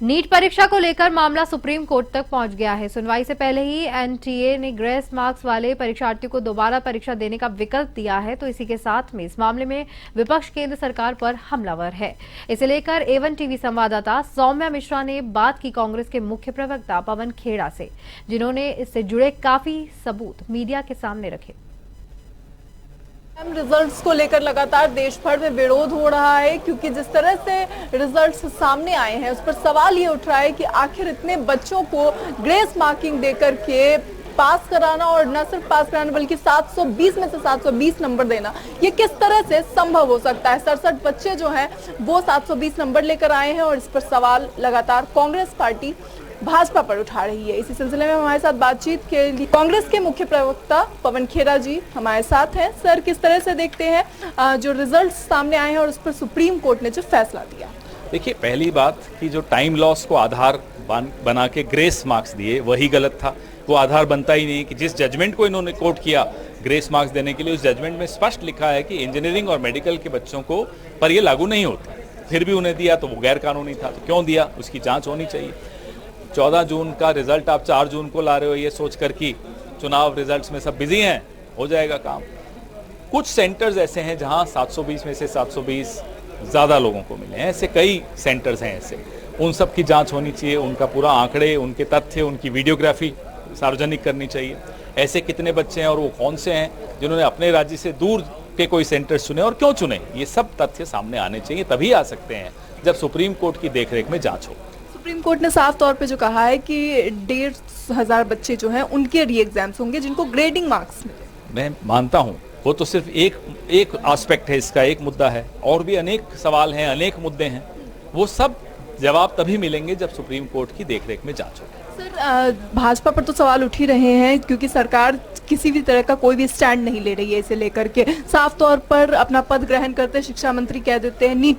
NEET परीक्षा को लेकर मामला सुप्रीम कोर्ट तक पहुंच गया है। सुनवाई से पहले ही एनटीए ने ग्रेस मार्क्स वाले परीक्षार्थियों को दोबारा परीक्षा देने का विकल्प दिया है, तो इसी के साथ में इस मामले में विपक्ष केंद्र सरकार पर हमलावर है। इसे लेकर A1 टीवी संवाददाता सौम्या मिश्रा ने बात की कांग्रेस के मुख्य प्रवक्ता पवन खेड़ा से, जिन्होंने इससे जुड़े काफी सबूत मीडिया के सामने रखे। रिजल्ट्स को लेकर लगातार देश भर में विरोध हो रहा है, क्योंकि जिस तरह से रिजल्ट्स सामने आए हैं उस पर सवाल ये उठ रहा है कि आखिर इतने बच्चों को ग्रेस मार्किंग देकर के पास कराना, और न सिर्फ पास कराना बल्कि 720 में से 720 नंबर देना, ये किस तरह से संभव हो सकता है। 67 बच्चे जो हैं वो 720 नंबर लेकर आए हैं और इस पर सवाल लगातार कांग्रेस पार्टी भाजपा पर उठा रही है। इसी सिलसिले में हमारे साथ बातचीत के लिए कांग्रेस के मुख्य प्रवक्ता पवन खेड़ा जी हमारे साथ हैं। सर, किस तरह से देखते हैं जो रिजल्ट सामने आए हैं और उस पर सुप्रीम कोर्ट ने जो फैसला दिया? देखिए, पहली बात कि जो टाइम लॉस को आधार बना के ग्रेस मार्क्स दिए वही गलत था। वो आधार बनता ही नहीं कि जिस जजमेंट को इन्होंने कोर्ट किया ग्रेस मार्क्स देने के लिए, उस जजमेंट में स्पष्ट लिखा है कि इंजीनियरिंग और मेडिकल के बच्चों को पर ये लागू नहीं होता। फिर भी उन्हें दिया तो वो गैर कानूनी था। तो क्यों दिया, उसकी जाँच होनी चाहिए। 14 जून का रिजल्ट आप 4 जून को ला रहे हो, ये सोच कर कि चुनाव रिजल्ट्स में सब बिजी हैं, हो जाएगा काम। कुछ सेंटर्स ऐसे हैं जहां 720 में से 720 ज़्यादा लोगों को मिले हैं। ऐसे कई सेंटर्स हैं ऐसे, उन सब की जांच होनी चाहिए। उनका पूरा आंकड़े, उनके तथ्य, उनकी वीडियोग्राफी सार्वजनिक करनी चाहिए। ऐसे कितने बच्चे हैं और वो कौन से हैं जिन्होंने अपने राज्य से दूर के कोई सेंटर्स चुने और क्यों चुने, ये सब तथ्य सामने आने चाहिए। तभी आ सकते हैं जब सुप्रीम कोर्ट की देखरेख में जाँच हो। सुप्रीम कोर्ट ने साफ तौर पे जो कहा है कि 1,500 बच्चे जो हैं उनके री एग्जाम्स होंगे जिनको ग्रेडिंग मार्क्स मिले। मैं मानता हूं, वो तो सिर्फ एक एस्पेक्ट है इसका, एक मुद्दा है। और भी अनेक सवाल हैं, अनेक मुद्दे हैं। वो सब जवाब तभी मिलेंगे जब सुप्रीम कोर्ट की देखरेख में जांच होगी। सर, भाजपा पर तो सवाल उठ ही रहे हैं, क्योंकि सरकार किसी भी तरह का कोई भी स्टैंड नहीं ले रही है इसे लेकर के। साफ तौर पर अपना पद ग्रहण करते शिक्षा मंत्री कह देते हैं, नीट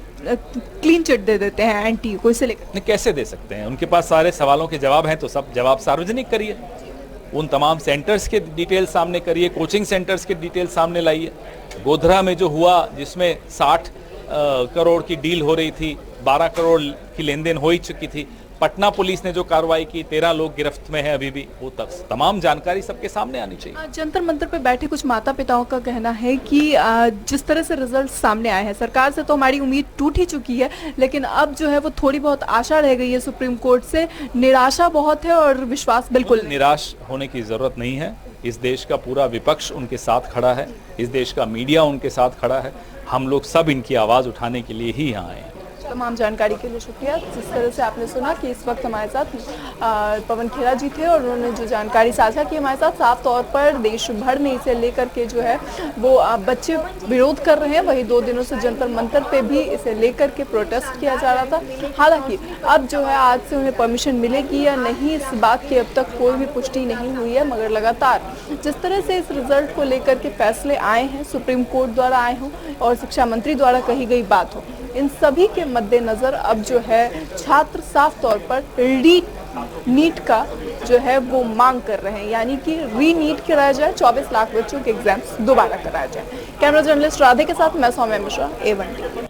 क्लीन चिट दे देते हैं एनटीए को, इसे लेकर कैसे दे सकते हैं? उनके पास सारे सवालों के जवाब हैं, तो सब जवाब सार्वजनिक करिए। उन तमाम सेंटर्स के डिटेल सामने करिए, कोचिंग सेंटर्स के डिटेल सामने लाइए। गोधरा में जो हुआ, जिसमें 60 करोड़ की डील हो रही थी, 12 करोड़ की लेन देन हो ही चुकी थी। पटना पुलिस ने जो कार्रवाई की, 13 लोग गिरफ्त में हैं अभी भी। वो तमाम जानकारी सबके सामने आनी चाहिए। जंतर मंतर पे बैठे कुछ माता पिताओं का कहना है कि जिस तरह से रिजल्ट सामने आए हैं, सरकार से तो हमारी उम्मीद टूट ही चुकी है, लेकिन अब जो है वो थोड़ी बहुत आशा रह गई है सुप्रीम कोर्ट से। निराशा बहुत है और विश्वास बिल्कुल। निराश होने की जरूरत नहीं है। इस देश का पूरा विपक्ष उनके साथ खड़ा है, इस देश का मीडिया उनके साथ खड़ा है। हम लोग सब इनकी आवाज़ उठाने के लिए ही यहाँ आए हैं। तमाम जानकारी के लिए शुक्रिया। जिस तरह से आपने सुना कि इस वक्त हमारे साथ पवन खेड़ा जी थे और उन्होंने जो जानकारी साझा की हमारे साथ, साफ तौर पर देश भर में इसे लेकर के जो है वो बच्चे विरोध कर रहे हैं। वही 2 दिनों से जंतर मंतर पे भी इसे लेकर के प्रोटेस्ट किया जा रहा था। हालांकि अब जो है आज से उन्हें परमिशन मिलेगी या नहीं, इस बात की अब तक कोई भी पुष्टि नहीं हुई है। मगर लगातार जिस तरह से इस रिजल्ट को लेकर के फैसले आए हैं, सुप्रीम कोर्ट द्वारा आए हों और शिक्षा मंत्री द्वारा कही गई बात हो, इन सभी के मद्देनजर अब जो है छात्र साफ तौर पर नीट का जो है वो मांग कर रहे हैं, यानी कि री नीट कराया जाए, 24 लाख बच्चों के एग्जाम्स दोबारा कराया जाए। कैमरा जर्नलिस्ट राधे के साथ मैं सौम्या मिश्रा, A1 टीवी।